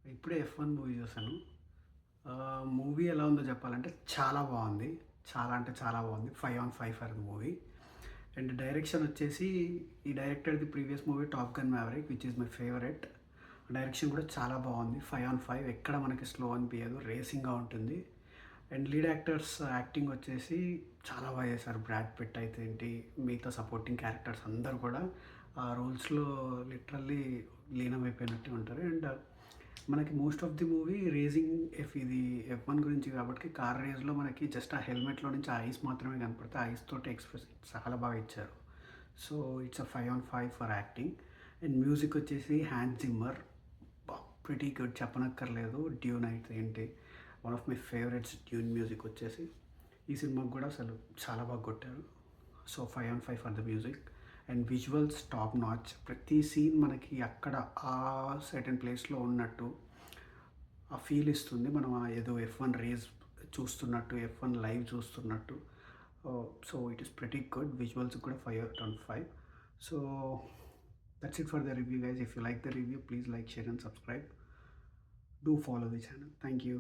ఇప్పుడే 'F1' movie చూసాను. Movie ఎలా ఉందో చెప్పాలంటే చాలా బాగుంది. చాలా అంటే చాలా బాగుంది. 5/5 for the movie. And direction వచ్చేసి ఈ డైరెక్టర్‌ది previous movie 'top gun maverick' which is my favourite. Direction కూడా చాలా బాగుంది. 5/5 ఎక్కడ మనకి స్లో అనిపియదు. రేసింగ్‌గా ఉంటుంది. అండ్ లీడ్ యాక్టర్స్ యాక్టింగ్ వచ్చేసి చాలా బాగా చేశారు. బ్రాడ్ పిట్ అయితే ఏంటి, మిగతా సపోర్టింగ్ క్యారెక్టర్స్ అందరూ కూడా ఆ రోల్స్‌లో లిటరల్లీ లీనమైపోయినట్టే ఉంటారు. అండ్ మనకి most of the movie racing ఇది ఎఫ్1 గురించి కాబట్టి కార్ రేస్‌లో మనకి జస్ట్ ఆ హెల్మెట్‌లో నుంచి ఆ ఐస్ మాత్రమే కనపడతాయి. ఆ ఐస్ తోటి ఎక్స్‌ప్రెస్ చాలా బాగా ఇచ్చారు. So, it's a 5/5 for acting. And music వచ్చేసి 'హ్యాన్స్ జిమ్మర్' ప్రిటీ గుడ్ చెప్పనక్కర్లేదు. 'డ్యూన్' అయితే ఏంటి, one of my favourites 'Dune' music వచ్చేసి. ఈ సినిమాకి కూడా అసలు చాలా బాగా కొట్టారు. So, 5/5 for the music. And visuals top notch. ప్రతి సీన్ మనకి అక్కడ ఆ సర్టెన్ ప్లేస్‌లో ఉన్నట్టు ఆ ఫీల్ ఇస్తుంది. మనం ఏదో ఎఫ్1 రేస్ చూస్తున్నట్టు, ఎఫ్1 లైవ్ చూస్తున్నట్టు. So, it is pretty good. Visuals కూడా 5/5. So, that's it for the review guys. If you like the review, please like, share and subscribe. Do follow the channel. Thank you.